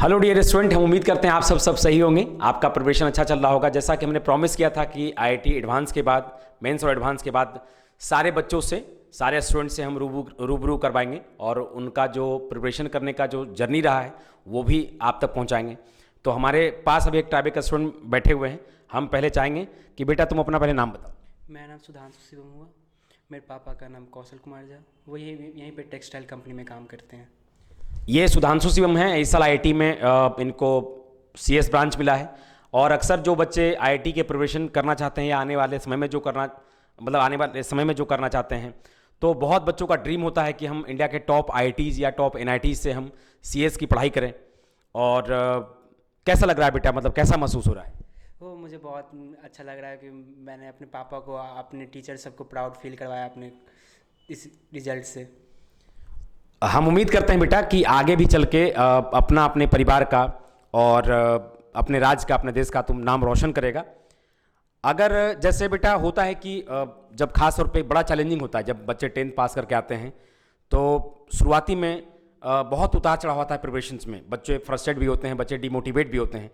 Hello dear student, हम उम्मीद करते हैं आप सब सही होंगे। आपका प्रिपरेशन अच्छा चल रहा होगा। जैसा कि हमने प्रॉमिस किया था कि आईआईटी एडवांस के बाद, मेंस और एडवांस के बाद सारे बच्चों से, सारे स्टूडेंट से हम रूबरू करवाएंगे और उनका जो प्रिपरेशन करने का जो जर्नी रहा है वो भी आप तक पहुंचाएंगे। तो हमारे पास अभी एक ट्राइबे का स्टूडेंट बैठे हुए हैं। हम पहले चाहेंगे कि बेटा तुम अपना पहले नाम बताओ। मेरा नाम सुधांशु शिवम हुआ। मेरे पापा का नाम कौशल कुमार झा, वो यहीं पे टेक्सटाइल कंपनी में काम करते हैं। ये सुधांशु शिवम हैं। इस साल आईआईटी में इनको सीएस ब्रांच मिला है। और अक्सर जो बच्चे आईआईटी के प्रिपरेशन करना चाहते हैं या आने वाले समय में जो करना, मतलब आने वाले समय में जो करना चाहते हैं, तो बहुत बच्चों का ड्रीम होता है कि हम इंडिया के टॉप आईआईटीज़ या टॉप एनआईटीज़ से हम सीएस की पढ़ाई करें। और कैसा लग रहा है बेटा, मतलब कैसा महसूस हो रहा है? वो मुझे बहुत अच्छा लग रहा है कि मैंने अपने पापा को, अपने टीचर सबको प्राउड फील करवाया अपने इस रिजल्ट से। हम उम्मीद करते हैं बेटा कि आगे भी चल के अपना, अपने परिवार का और अपने राज्य का, अपने देश का तुम नाम रोशन करेगा। अगर जैसे बेटा होता है कि जब खास तौर पे बड़ा चैलेंजिंग होता है जब बच्चे 10th पास करके आते हैं, तो शुरुआती में बहुत उतार चढ़ाव होता है प्रिपरेशंस में। बच्चे फ्रस्ट्रेट भी होते हैं, बच्चे डिमोटिवेट भी होते हैं।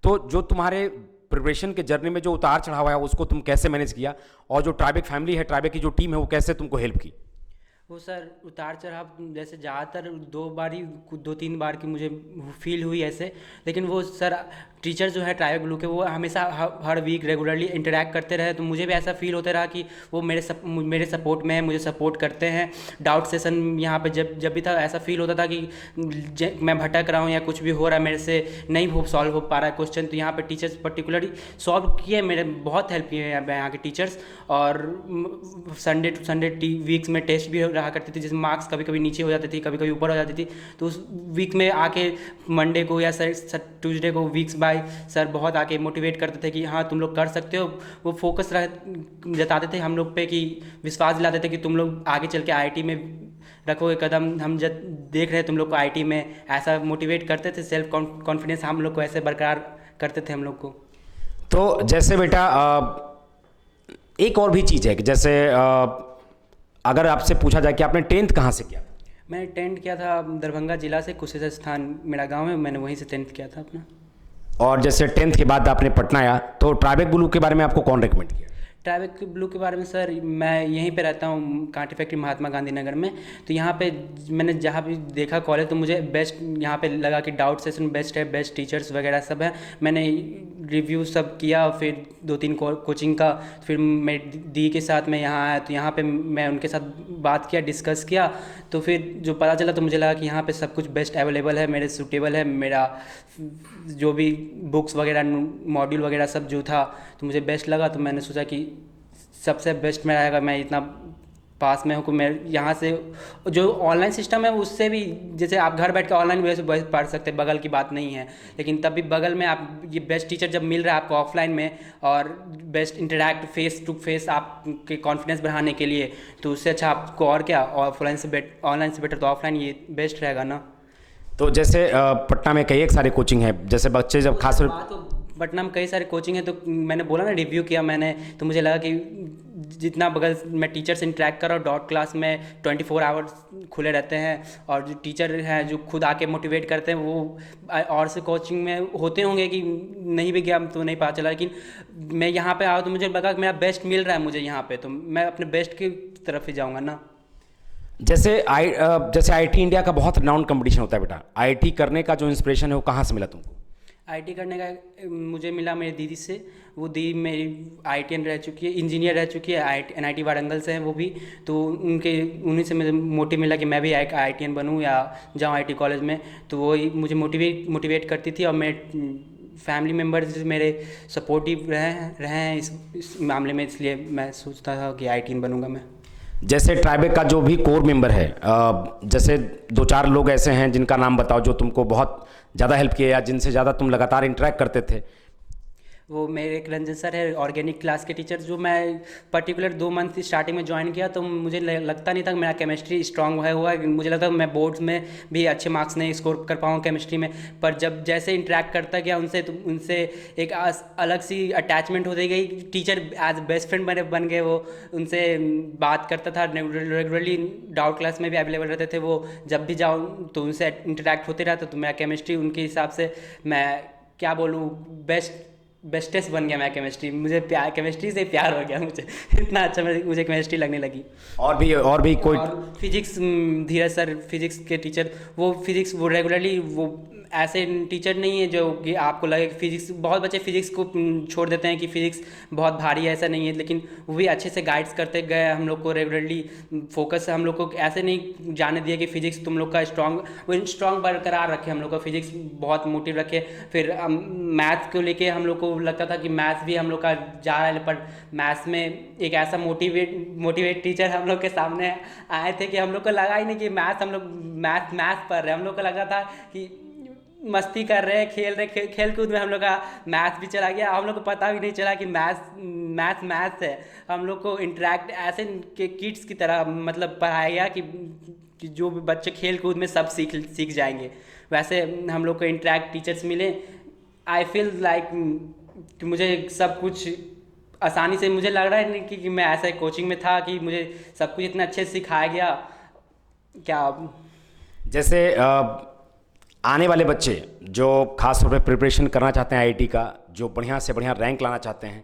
तो जो तुम्हारे प्रिपरेशन के जर्नी में जो उतार चढ़ाव है उसको तुम कैसे मैनेज किया, और जो ट्राइबे फैमिली है, ट्राइबे की जो टीम है, वो कैसे तुमको हेल्प की? वो सर उतार चढ़ाव जैसे ज़्यादातर 2-3 बार की मुझे फील हुई ऐसे। लेकिन वो सर टीचर जो है ट्राइबल ब्लू के, वो हमेशा हर वीक रेगुलरली इंटरेक्ट करते रहे, तो मुझे भी ऐसा फील होता रहा कि वो मेरे सपोर्ट में है, मुझे सपोर्ट करते हैं। डाउट सेशन यहाँ पे जब भी था ऐसा फील होता था कि मैं भटक रहा हूँ या कुछ भी हो रहा है मेरे से, नहीं सॉल्व हो पा रहा है क्वेश्चन, तो यहाँ पे टीचर्स पर्टिकुलरली सॉल्व किए, मेरे बहुत हेल्प किए हैं यहाँ के टीचर्स। और संडे टू संडे वीक्स में टेस्ट भी रहा करती थी, जिसमें मार्क्स कभी कभी नीचे हो जाती थी, कभी कभी ऊपर हो जाती थी। तो उस वीक में आके मंडे को या ट्यूसडे को वीक्स बाय सर बहुत आके मोटिवेट करते थे कि हाँ तुम लोग कर सकते हो। वो फोकस जताते थे हम लोग पे, कि विश्वास दिलाते थे कि तुम लोग आगे चल के आईआईटी में रखोगे कदम, हम जब देख रहे हैं तुम लोग को आईआईटी में, ऐसा मोटिवेट करते थे। सेल्फ कॉन्फिडेंस हम लोग को ऐसे बरकरार करते थे हम लोग को। तो जैसे बेटा एक और भी चीज़ है कि जैसे अगर आपसे पूछा जाए कि आपने 10th कहाँ से किया? मैंने 10th किया था दरभंगा जिला से, कुशेश्वर स्थान मेरा गांव है, मैंने वहीं से 10th किया था अपना। और जैसे 10th के बाद आपने पटना आया, तो ट्राइबे ब्लू के बारे में आपको कौन रेकमेंड किया? ट्राइबे ब्लू के बारे में सर, मैं यहीं पे रहता हूँ कांटी फैक्ट्री महात्मा गांधी नगर में। तो यहाँ पे मैंने जहाँ भी देखा कॉलेज, तो मुझे बेस्ट यहाँ पे लगा कि डाउट सेशन बेस्ट है, बेस्ट टीचर्स वगैरह सब है। मैंने रिव्यू सब किया, फिर 2-3 कोचिंग का, फिर मैं दी के साथ मैं यहाँ आया, तो यहाँ पे मैं उनके साथ बात किया, डिस्कस किया। तो फिर जो पता चला, तो मुझे लगा कि यहाँ पे सब कुछ बेस्ट अवेलेबल है, मेरे सूटेबल है, मेरा जो भी बुक्स वगैरह, मॉड्यूल वगैरह सब जो था, तो मुझे बेस्ट लगा। तो मैंने सोचा कि सबसे बेस्ट में रहेगा, मैं इतना पास में हूँ कि मैं यहाँ से जो ऑनलाइन सिस्टम है उससे भी, जैसे आप घर बैठ के ऑनलाइन वैसे पढ़ सकते हैं, बगल की बात नहीं है। लेकिन तब भी बगल में आप ये बेस्ट टीचर जब मिल रहा है आपको ऑफलाइन में, और best interact face to face आपके कॉन्फिडेंस बढ़ाने के लिए, तो उससे अच्छा आपको और क्या, ऑनलाइन से बेटर तो ऑफलाइन ये बेस्ट रहेगा ना। तो जैसे पटना में कई एक सारे कोचिंग है, जैसे बच्चे जब खास पटना में कई सारे कोचिंग है, तो मैंने बोला ना रिव्यू किया मैंने, तो मुझे लगा कि जितना बगल मैं टीचर से इंटरेक्ट कर रहा हूँ, डॉट क्लास में 24 आवर्स खुले रहते हैं, और जो टीचर हैं जो खुद आके मोटिवेट करते हैं, वो और से कोचिंग में होते होंगे कि नहीं भी गया तो नहीं पता चला, लेकिन मैं यहाँ पे आया तो मुझे लगा कि मेरा बेस्ट मिल रहा है मुझे यहाँ पे, तो मैं अपने बेस्ट की तरफ ही जाऊँगा ना। जैसे आईआईटी इंडिया का बहुत रिनाउंड कंपटीशन होता है बेटा, आईआईटी करने का जो इंस्पिरेशन है वो कहाँ से मिला तुमको? आईटी करने का मुझे मिला मेरी दीदी से। वो दीदी मेरी आईटीएन रह चुकी है, इंजीनियर रह चुकी है, एनआईटी वारंगल से है वो भी। तो उन्हीं से मुझे मोटिव मिला कि मैं भी आईटीएन बनूं या जाऊं आईटी कॉलेज में। तो वो मुझे मोटिवेट करती थी, और मेरे फैमिली मेम्बर्स मेरे सपोर्टिव रहे हैं इस मामले में, इसलिए मैं सोचता था कि आईटीएन बनूँगा मैं। जैसे ट्राइबे का जो भी कोर मेंबर है, जैसे 2-4 लोग ऐसे हैं जिनका नाम बताओ जो तुमको बहुत ज़्यादा हेल्प किए या जिनसे ज़्यादा तुम लगातार इंटरेक्ट करते थे। वो मेरे एक रंजन सर है, ऑर्गेनिक क्लास के टीचर, जो मैं पर्टिकुलर 2 मंथ स्टार्टिंग में ज्वाइन किया तो मुझे लगता नहीं था कि मेरा केमिस्ट्री स्ट्रांग है हुआ है। मुझे लगता मैं बोर्ड्स में भी अच्छे मार्क्स नहीं स्कोर कर पाऊँ केमिस्ट्री में। पर जब जैसे इंटरेक्ट करता गया उनसे, तो उनसे एक अलग सी अटैचमेंट होती गई। टीचर एज बेस्ट फ्रेंड बन गए वो। उनसे बात करता था रेगुलरली, डाउट क्लास में भी अवेलेबल रहते थे वो। जब भी जाऊँ तो उनसे इंटरेक्ट होते रहता। तो मेरा केमिस्ट्री उनके हिसाब से, मैं क्या बोलूँ, बेस्टेस्ट बन गया मैं केमिस्ट्री। मुझे प्यार, केमिस्ट्री से प्यार हो गया मुझे। इतना अच्छा मुझे केमिस्ट्री लगने लगी। और भी कोई? और फिजिक्स, धीरज सर फिजिक्स के टीचर, वो फिजिक्स वो रेगुलरली, वो ऐसे टीचर नहीं है जो कि आपको लगे कि फिजिक्स, बहुत बच्चे फिजिक्स को छोड़ देते हैं कि फिजिक्स बहुत भारी है, ऐसा नहीं है। लेकिन वो भी अच्छे से गाइड्स करते गए हम लोग को रेगुलरली। फोकस हम लोग को ऐसे नहीं जाने दिया कि फिजिक्स तुम लोग का स्ट्रॉन्ग बरकरार रखे, हम लोग का फिजिक्स बहुत मोटिव रखे। फिर मैथ्स को लेके हम लोग को लगता था कि मैथ्स भी हम लोग का जा रहा है, पर मैथ्स में एक ऐसा मोटिवेट टीचर हम लोग के सामने आए थे कि हम लोग को लगा ही नहीं कि मैथ्स हम लोग मैथ्स पढ़ रहे हैं। हम लोग को लगा था कि मस्ती कर रहे हैं, खेल रहे, खेल कूद में हम लोग का मैथ्स भी चला गया। हम लोग को पता भी नहीं चला कि मैथ्स है। हम लोग को इंटरेक्ट ऐसे के किड्स की तरह मतलब पढ़ाया गया कि जो भी बच्चे खेल कूद में सब सीख जाएंगे, वैसे हम लोग को इंटरेक्ट टीचर्स मिले। आई फील लाइक कि मुझे सब कुछ आसानी से, मुझे लग रहा है नहीं कि मैं ऐसे कोचिंग में था कि मुझे सब कुछ इतना अच्छे से सिखाया गया। क्या जैसे आने वाले बच्चे जो खास तौर पे प्रिपरेशन करना चाहते हैं आईआईटी का, जो बढ़िया से बढ़िया रैंक लाना चाहते हैं,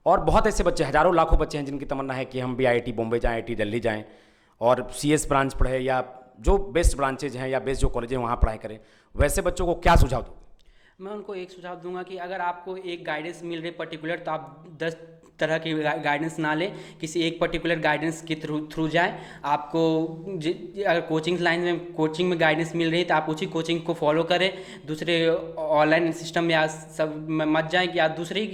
और बहुत ऐसे बच्चे, हज़ारों लाखों बच्चे हैं जिनकी तमन्ना है कि हम भी आईआईटी बॉम्बे जाएं, आईआईटी दिल्ली जाएं और सीएस ब्रांच पढ़े, या जो बेस्ट ब्रांचेज हैं या बेस्ट जो कॉलेज हैं वहाँ पढ़ाई करें। वैसे बच्चों को क्या सुझाव दो? मैं उनको एक सुझाव दूंगा कि अगर आपको एक गाइडेंस मिल रही पर्टिकुलर, तो आप 10 तरह की गाइडेंस ना लें, किसी एक पर्टिकुलर गाइडेंस के थ्रू जाएं। आपको अगर कोचिंग में गाइडेंस मिल रही है तो आप उसी कोचिंग को फॉलो करें। दूसरे ऑनलाइन सिस्टम या सब में मत जाएं, या दूसरे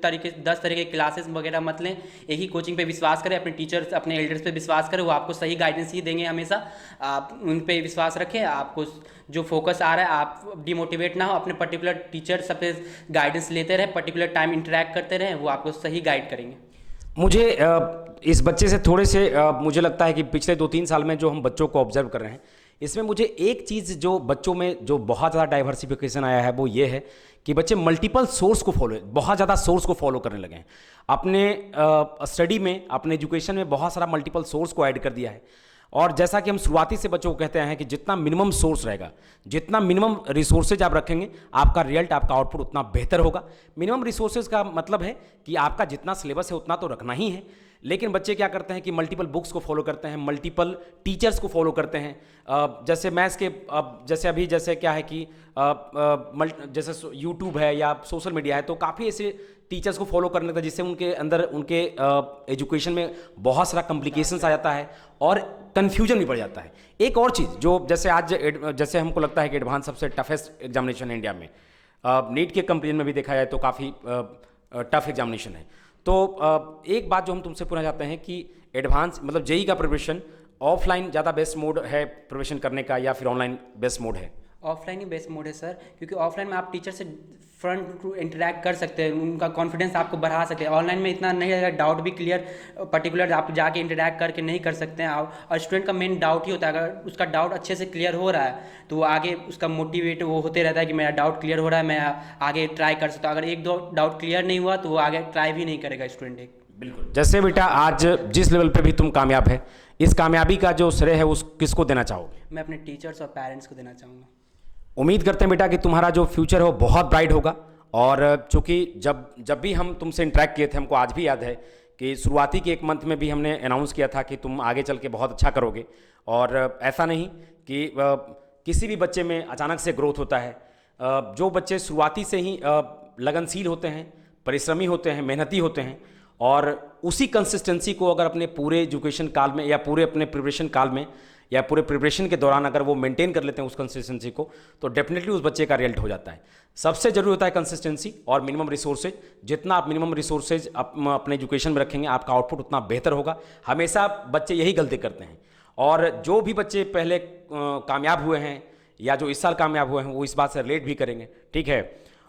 तरीके 10 तरह के क्लासेस वगैरह मत लें। एक ही कोचिंग पे विश्वास करें, अपने टीचर्स, अपने एल्डर्स पे विश्वास करें, वो आपको सही गाइडेंस ही देंगे हमेशा। आप उन पे विश्वास रखें। आपको जो फोकस आ रहा है, आप डिमोटिवेट ना हो, अपने पर्टिकुलर टीचर सब पे गाइडेंस लेते रहे, पर्टिकुलर टाइम इंटरेक्ट करते रहे, वो आपको सही गाइड करेंगे। मुझे इस बच्चे से थोड़े से मुझे लगता है कि पिछले 2-3 साल में जो हम बच्चों को ऑब्जर्व कर रहे हैं, इसमें मुझे एक चीज़ जो बच्चों में जो बहुत ज़्यादा डाइवर्सिफिकेशन आया है वो ये है कि बच्चे मल्टीपल सोर्स को बहुत ज़्यादा सोर्स को फॉलो करने लगे हैं। अपने स्टडी में, अपने एजुकेशन में बहुत सारा मल्टीपल सोर्स को ऐड कर दिया है। और जैसा कि हम शुरुआती से बच्चों को कहते हैं कि जितना मिनिमम सोर्स रहेगा, जितना मिनिमम रिसोर्सेज आप रखेंगे, आपका रिजल्ट, आपका आउटपुट उतना बेहतर होगा। मिनिमम रिसोर्सेज का मतलब है कि आपका जितना सिलेबस है उतना तो रखना ही है, लेकिन बच्चे क्या करते हैं कि मल्टीपल बुक्स को फॉलो करते हैं, मल्टीपल टीचर्स को फॉलो करते हैं। जैसे मैथ्स के जैसे क्या है कि जैसे यूट्यूब है या सोशल मीडिया है, तो काफ़ी ऐसे टीचर्स को फॉलो करने लगता है जिससे उनके अंदर, उनके एजुकेशन में बहुत सारा कॉम्प्लिकेशंस आ जाता है और कन्फ्यूजन भी बढ़ जाता है। एक और चीज़ जो जैसे हमको लगता है कि एडवांस सबसे टफेस्ट एग्जामिनेशन है इंडिया में, नीट के कंपेरिजन में भी देखा जाए तो काफ़ी टफ एग्जामिनेशन है। तो एक बात जो हम तुमसे पूछना चाहते हैं कि एडवांस मतलब जेई का प्रिपरेशन ऑफलाइन ज़्यादा बेस्ट मोड है प्रिपरेशन करने का, या फिर ऑनलाइन बेस्ट मोड है? ऑफलाइन ही बेस्ट मोड है सर, क्योंकि ऑफलाइन में आप टीचर से फ्रंट टू इंटरेक्ट कर सकते हैं, उनका कॉन्फिडेंस आपको बढ़ा सकते हैं। ऑनलाइन में इतना नहीं रहेगा, डाउट भी क्लियर पर्टिकुलर आप जाके इंटरेक्ट करके नहीं कर सकते हैं। और स्टूडेंट का मेन डाउट ही होता है, अगर उसका डाउट अच्छे से क्लियर हो रहा है तो वो आगे उसका मोटिवेट वो होते रहता है कि मेरा डाउट क्लियर हो रहा है, मैं आगे ट्राई कर सकता हूँ। अगर एक दो डाउट क्लियर नहीं हुआ तो वो आगे ट्राई भी नहीं करेगा स्टूडेंट। बिल्कुल। जैसे बेटा आज जिस लेवल पे भी तुम कामयाब है, इस कामयाबी का जो श्रेय है उस किसको देना चाहोगे? मैं अपने टीचर्स और पेरेंट्स को देना चाहूँगा। उम्मीद करते हैं बेटा कि तुम्हारा जो फ्यूचर है वो बहुत ब्राइट होगा। और चूँकि जब भी हम तुमसे इंटरेक्ट किए थे, हमको आज भी याद है कि शुरुआती के 1 मंथ में भी हमने अनाउंस किया था कि तुम आगे चल के बहुत अच्छा करोगे। और ऐसा नहीं कि किसी भी बच्चे में अचानक से ग्रोथ होता है। जो बच्चे शुरुआती से ही लगनशील होते हैं, परिश्रमी होते हैं, मेहनती होते हैं, और उसी कंसिस्टेंसी को अगर अपने पूरे एजुकेशन काल में या पूरे अपने प्रिपरेशन काल में या पूरे प्रिपरेशन के दौरान अगर वो मेंटेन कर लेते हैं उस कंसिस्टेंसी को, तो डेफिनेटली उस बच्चे का रिजल्ट हो जाता है। सबसे जरूरी होता है कंसिस्टेंसी और मिनिमम रिसोर्सेज। जितना आप मिनिमम रिसोर्सेज अपने एजुकेशन में रखेंगे, आपका आउटपुट उतना बेहतर होगा। हमेशा बच्चे यही गलती करते हैं, और जो भी बच्चे पहले कामयाब हुए हैं या जो इस साल कामयाब हुए हैं वो इस बात से रिलेट भी करेंगे, ठीक है।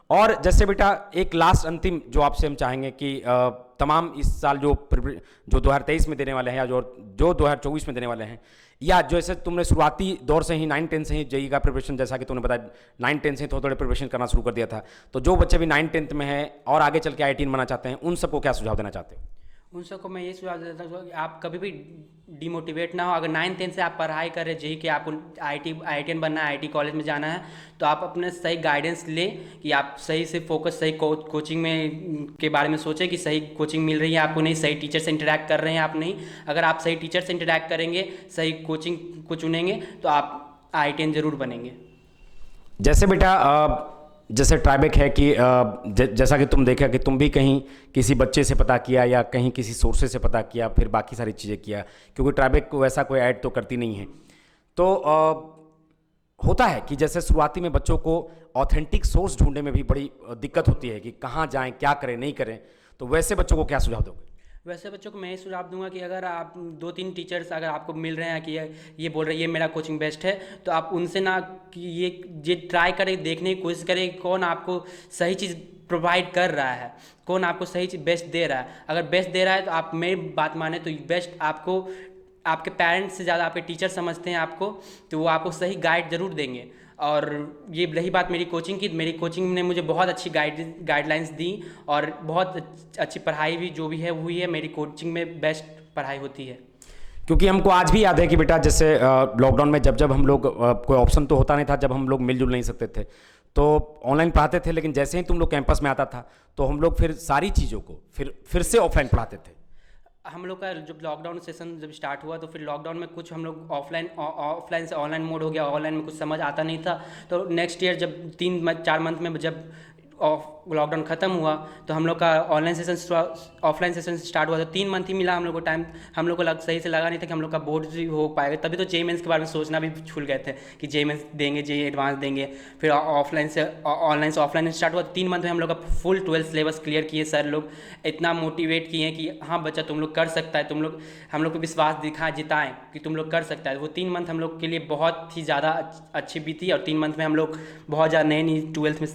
और जैसे बेटा एक लास्ट अंतिम जो आपसे हम चाहेंगे कि तमाम इस साल जो 2023 में देने वाले हैं या जो 2024 में देने वाले हैं, या जैसे तुमने शुरुआती दौर से ही 9-10 से ही जेई का प्रिपरेशन, जैसा कि तुमने बताया 9-10 से थोड़े थोड़े प्रिपरेशन करना शुरू कर दिया था, तो जो बच्चे भी 9-10 में हैं और आगे चल के IITian बनना चाहते हैं, उन सबको क्या सुझाव देना चाहते हो? उन सबको मैं ये सुझाव देता हूँ कि आप कभी भी डिमोटिवेट ना हो। अगर 9-10 से आप पढ़ाई कर रहे जेई कि आपको IITian बनना है, IIT कॉलेज में जाना है, तो आप अपने सही गाइडेंस लें कि आप सही से फोकस, सही कोचिंग में के बारे में सोचें कि सही कोचिंग मिल रही है आपको नहीं, सही टीचर से इंटरेक्ट कर रहे हैं आप नहीं। अगर आप सही टीचर से इंटरेक्ट करेंगे, सही कोचिंग को चुनेंगे, तो आप IITian ज़रूर बनेंगे। जैसे बेटा जैसे ट्राइबेक है कि जैसा कि तुम देखा कि तुम भी कहीं किसी बच्चे से पता किया या कहीं किसी सोर्सेज से पता किया, फिर बाकी सारी चीज़ें किया, क्योंकि ट्राइबेक को वैसा कोई ऐड तो करती नहीं है। तो होता है कि जैसे शुरुआती में बच्चों को ऑथेंटिक सोर्स ढूंढने में भी बड़ी दिक्कत होती है कि कहाँ जाएं, क्या करें, नहीं करें, तो वैसे बच्चों को क्या सुझाव दोगे? वैसे बच्चों को मैं ये सुझाव दूंगा कि अगर आप 2-3 टीचर्स अगर आपको मिल रहे हैं कि ये बोल रहे हैं ये मेरा कोचिंग बेस्ट है, तो आप उनसे ना कि ये ट्राई करें, देखने की कोशिश करें कौन आपको सही चीज़ प्रोवाइड कर रहा है, कौन आपको सही चीज़ बेस्ट दे रहा है। अगर बेस्ट दे रहा है तो आप मेरी बात माने तो बेस्ट आपको आपके पेरेंट्स से ज़्यादा आपके टीचर समझते हैं आपको, तो वो आपको सही गाइड ज़रूर देंगे। और ये रही बात मेरी कोचिंग की, मेरी कोचिंग ने मुझे बहुत अच्छी गाइडलाइंस दी और बहुत अच्छी पढ़ाई भी जो भी है हुई है। मेरी कोचिंग में बेस्ट पढ़ाई होती है। क्योंकि हमको आज भी याद है कि बेटा जैसे लॉकडाउन में जब हम लोग कोई ऑप्शन तो होता नहीं था, जब हम लोग मिलजुल नहीं सकते थे, तो ऑनलाइन पढ़ाते थे, लेकिन जैसे ही तुम लोग कैंपस में आता था तो हम लोग फिर सारी चीज़ों को फिर से ऑफलाइन पढ़ाते थे। हम लोग का जब लॉकडाउन सेशन जब स्टार्ट हुआ तो फिर लॉकडाउन में कुछ हम लोग ऑफलाइन से ऑनलाइन मोड हो गया, ऑनलाइन में कुछ समझ आता नहीं था। तो नेक्स्ट ईयर जब 3-4 मंथ में जब लॉकडाउन ख़त्म हुआ तो हम लोग का ऑफलाइन सेशन स्टार्ट हुआ। तो 3 मंथ ही मिला हम लोग को टाइम। हम लोग को सही से लगा नहीं था कि हम लोग का बोर्ड भी हो पाएगा, तभी तो जेई मेंस के बारे में सोचना भी भूल गए थे कि जेई मेंस देंगे, जेई एडवांस देंगे। फिर ऑनलाइन से ऑफलाइन स्टार्ट हुआ। 3 मंथ में हम लोग का फुल 12 सिलेबस क्लियर किए। सर लोग इतना मोटिवेट किए कि हाँ बच्चा तुम लोग कर सकता है, हम लोग को विश्वास जिताएं कि तुम लोग कर सकता है। वो 3 मंथ हम लोग के लिए बहुत ही ज़्यादा अच्छी बीती और 3 मंथ में हम लोग बहुत ज़्यादा नई 12th में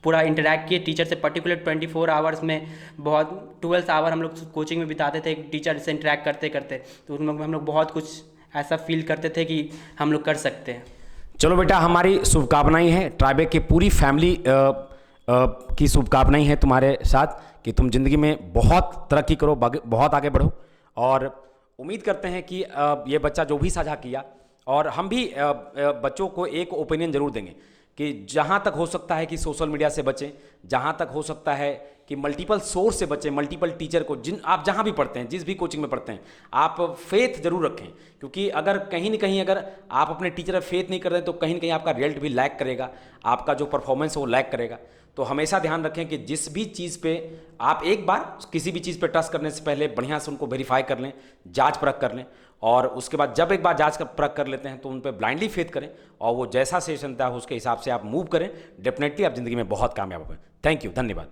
पूरा इंटरेक्ट किए टीचर से। पर्टिकुलर 24 आवर्स में बहुत 12 आवर हम लोग कोचिंग में बिताते थे टीचर से इंटरेक्ट करते करते। तो उनमें हम लोग बहुत कुछ ऐसा फील करते थे कि हम लोग कर सकते हैं। चलो बेटा, हमारी शुभकामनाएं हैं, ट्राइबेक की पूरी फैमिली की शुभकामनाएं हैं तुम्हारे साथ कि तुम जिंदगी में बहुत तरक्की करो, बहुत आगे बढ़ो। और उम्मीद करते हैं कि ये बच्चा जो भी साझा किया, और हम भी बच्चों को एक ओपिनियन जरूर देंगे कि जहाँ तक हो सकता है कि सोशल मीडिया से बचें, जहाँ तक हो सकता है कि मल्टीपल सोर्स से बचें, मल्टीपल टीचर को आप जहाँ भी पढ़ते हैं, जिस भी कोचिंग में पढ़ते हैं, आप फेथ जरूर रखें। क्योंकि अगर कहीं न कहीं अगर आप अपने टीचर पर फेथ नहीं कर रहे तो कहीं न कहीं आपका रिजल्ट भी लैग करेगा, आपका जो परफॉर्मेंस है वो लैग करेगा। तो हमेशा ध्यान रखें कि जिस भी चीज़ पे आप एक बार किसी भी चीज़ पे ट्रस्ट करने से पहले बढ़िया से उनको वेरीफाई कर लें, जांच परख कर लें, और उसके बाद जब एक बार जांच परख कर लेते हैं तो उन पे ब्लाइंडली फेथ करें और वो जैसा सेशन था उसके हिसाब से आप मूव करें। डेफिनेटली आप जिंदगी में बहुत कामयाब होंगे। थैंक यू, धन्यवाद।